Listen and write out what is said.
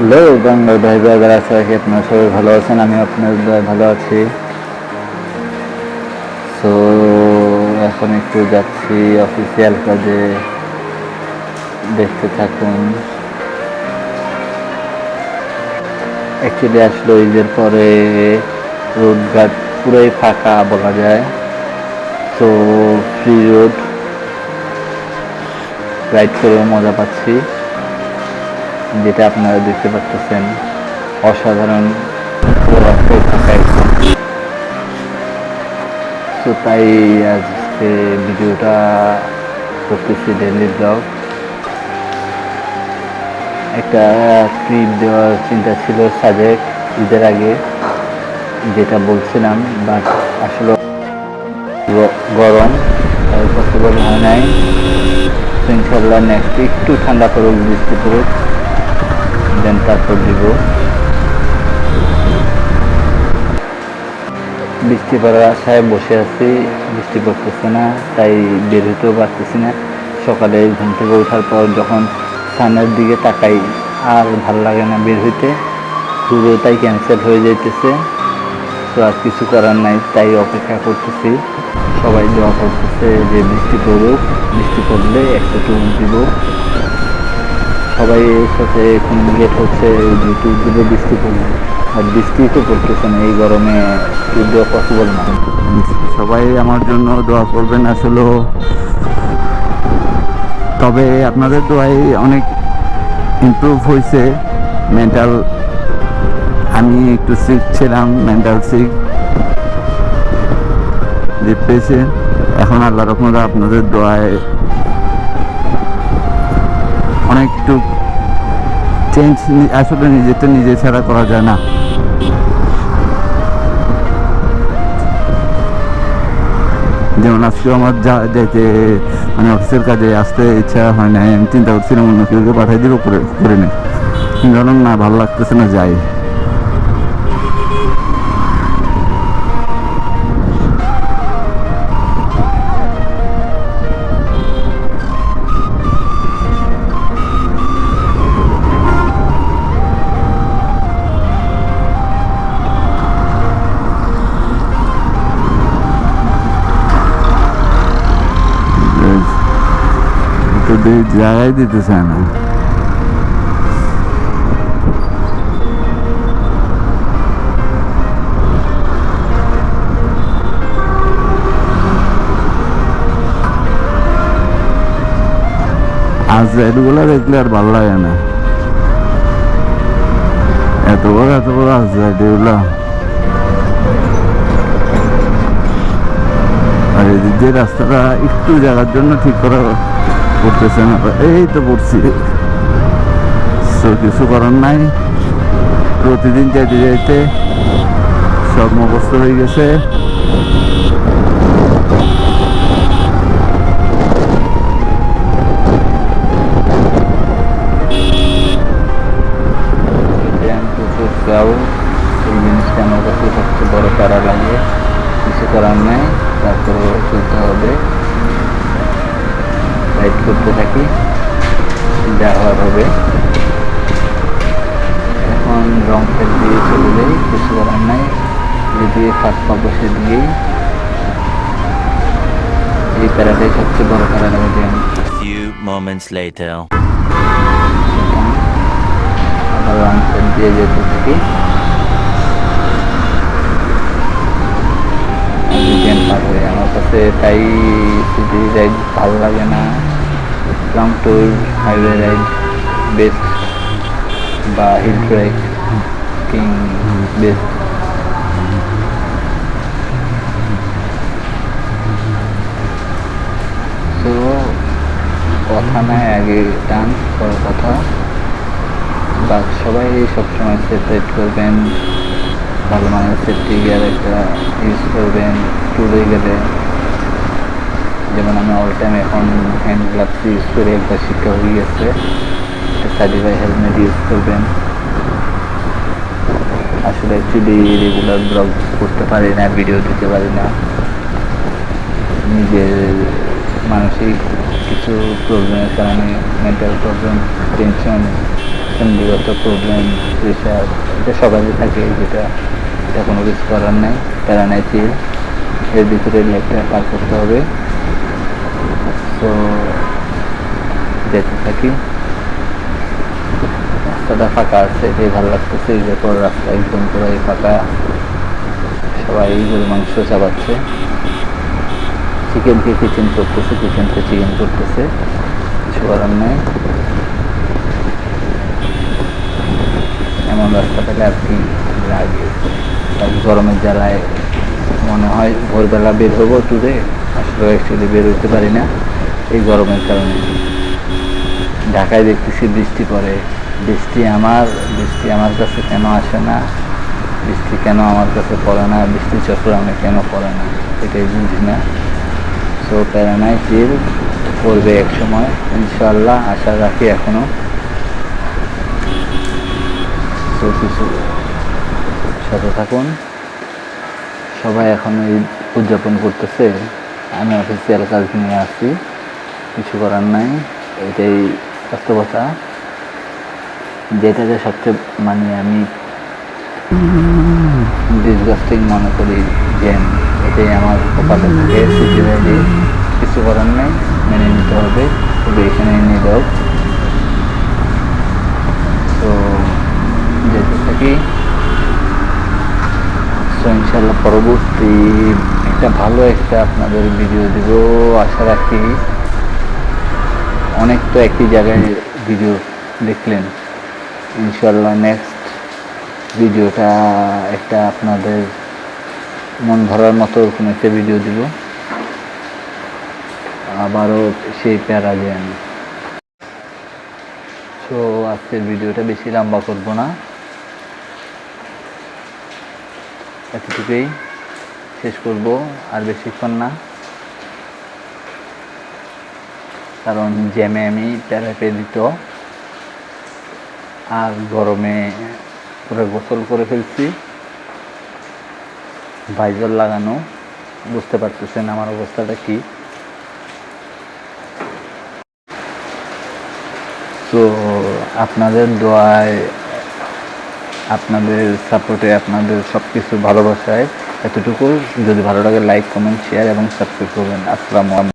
Hello বাংলার ভাই brother, আশা রাখি আপনারা সবাই ভালো আছেন। আমি আপনাদের ভালো আছি। সো এখন একটু যাচ্ছি অফিসিয়াল কাজে, দেখতে থাকুন। অ্যাকচুয়ালি আসলো ঈদের পরে রোডঘাট পুরোই ফাঁকা বলা যায়। তো ফ্রি রোড, রাইড করেও মজা পাচ্ছি, যেটা আপনারা দেখতে পাচ্ছেন। অসাধারণ রাস্তায় থাকা একদম। তো তাই আজকে ভিডিওটা করতেছি, ডেইলি ব্লগ। একটা ট্রিপ দেওয়ার চিন্তা ছিল সাজেক ঈদের আগে, যেটা বলছিলাম, বাট আসলে গরম পসিবল হয় নাই। ইনশাল্লাহ নেক্সট একটু ঠান্ডা পড়ুক, বৃষ্টি পড়ুক, দেন তারপর দিব। বৃষ্টি পড়ার আশায় বসে আছি, বৃষ্টি পড়তেছে না, তাই বের হতেও পারতেছি না। সকালে ঘুম থেকে ওঠার পর যখন সানের দিকে তাকাই, আর ভাল লাগে না বের হইতে, পুরোটাই ক্যান্সেল হয়ে যাইতেছে। তো আর কিছু করার নাই, তাই অপেক্ষা করতেছি। সবাই দোয়া করতেছে যে বৃষ্টি পড়ুক, বৃষ্টি পড়লে একটা ট্যুর দিব। সবাই এর সাথে কমিউনিকেট হচ্ছে যে ট্যুর দিব বৃষ্টি পড়লে, আর বৃষ্টি তো পড়তেছে না। এই গরমে ট্যুর দেওয়া পসিবল না। সবাই আমার জন্য দোয়া করবেন আসলে। তবে আপনাদের দোয়ায় অনেক ইমপ্রুভ হয়েছে মেন্টাল। আমি একটু সিক ছিলাম, মেন্টাল সিক, ডিপ্রেশন। এখন আল্লাহ রহমতে আপনাদের দোয়ায় অনেকটু চেঞ্জ। আসলে নিজেরটা নিজে ছাড়া করা যায় না। যেমন আজকেও আমার যাইতে মানে অফিসের কাজে আসতে ইচ্ছা হয় না। আমি চিন্তা করছিলাম অন্য কেউকে পাঠাই দিব করে নেই, ধরুন না ভালো লাগতেছে না, যাই। তো জায়গায় দিতে চায় না। আর এগুলো দেখলে আর ভালো লাগে না। এত বড় এগুলো। আর এদিক দিয়ে রাস্তাটা একটু জায়গার জন্য ঠিক করা করতেছে না। এই তো পড়ছি, কিছু করার নাই। প্রতিদিন যেতে যেতে সব মুখস্থ হয়ে গেছে। এই জিনিসটা আমার কাছে সবচেয়ে বড় প্যারা লাগে। কিছু করার নাই, তারপরেও চলতে হবে। রাইড করতে থাকি, যা হওয়ার হবে। এখন রং ফেল দিয়ে চলে যাই, কিছু করার নাই। যেদিকে ফাঁক পাবো সেদিকেই। এই প্যারাটাই সবচেয়ে বড় প্যারা লাগে। আবার রং ফেল দিয়ে যেতে থাকি। আমার কাছে তাই সিটি রাইড ভালো লাগে না। Long tour, highway ride best, বা হিল ট্রেক কিং বেস্ট। তো কথা নাই, আগে টান করার কথা। বা সবাই সবসময় সেফ রাইড করবেন, ভালো মানের সেফটি গিয়ার একটা ইউজ করবেন ট্যুরে গেলে। যেমন আমি অল টাইম এখন হ্যান্ড গ্লাভস ইউজ করে একবার শিক্ষা হয়ে গেছে। সার্টিফাইড হেলমেট ইউজ করবেন। আসলে অ্যাকচুয়ালি রেগুলার ব্লগ করতে পারি না, ভিডিও দিতে পারি না। নিজের মানসিক কিছু প্রবলেমের কারণে, মেন্টাল প্রবলেম, টেনশন, ফ্যামিলিগত প্রবলেম, প্রেশার, এটা সবারই থাকে, এটা কোনো কিছু করার নেই, প্যারা নাই, চিল, এর ভিতরে লাইফটা পার করতে হবে। তো যেতে থাকি। রাস্তাটা ফাঁকা আছে, এটাই ভালো লাগতেছে। ঈদের পর রাস্তা একদম পুরাই ফাঁকা, সবাই গরু মাংস চাবাচ্ছে, চিকেনকে কিচেন করতেছে, কিচেনকে চিকেন করতেছে, কিছু করার নেই। এমন রাস্তা পেলে আর কি লাগে। গরমের জ্বালায় মনে হয় ভোরবেলা বের হবো ট্যুরে, আসলে অ্যাকচুয়ালি বের হতে পারি না এই গরমের কারণে। ঢাকায় দেখতেছি বৃষ্টি পড়ে, বৃষ্টি আমার কাছে কেন আসে না, বৃষ্টি কেন আমার কাছে পড়ে না, বৃষ্টি চট্টগ্রামে কেন পড়ে না, এটাই বুঝি না। সো প্যারানাই চিল পড়বে এক সময় ইনশাল্লাহ, আশা রাখি এখনো। তো কিছু সাথে থাকুন। সবাই এখন ঈদ উদযাপন করতেছে, আমি অফিসিয়াল কাজ নিয়ে আসছি, কিছু করার নাই, এটাই বাস্তবতা। যেটাকে সবচেয়ে মানে আমি ডিসগাস্টিং মনে করি, যে এটাই আমার কপালে থাকে, সিচুয়েশনে কিছু করার নাই, মেনে নিতে হবে, তবে এখানে নিয়ে দাও। তো যেতে থাকি। তো ইনশাল্লাহ পরবর্তী ভালো একটা আপনাদের ভিডিও দেব আশা রাখি। অনেক তো একই জায়গায় ভিডিও দেখলেন, ইনশাল্লাহ নেক্সট ভিডিওটা একটা আপনাদের মন ভরার মতো কোনো একটা ভিডিও দিব, আবারও সেই প্যারা দেন। তো আজকের ভিডিওটা বেশি লম্বা করব না, এতটুকুই শেষ করব, আর বেশিক্ষণ না, কারণ জ্যামে আমি প্যারা দিত, আর গরমে পুরো গোসল করে ফেলছি, ভাইজার লাগানো, বুঝতে পারতেছেন আমার অবস্থাটা কি। তো আপনাদের দোয়ায়, আপনাদের সাপোর্টে, আপনাদের সব কিছু ভালোবাসায় এতটুকু। যদি ভালো লাগে লাইক, কমেন্ট, শেয়ার এবং সাবস্ক্রাইব করবেন। আসসালামু আলাইকুম।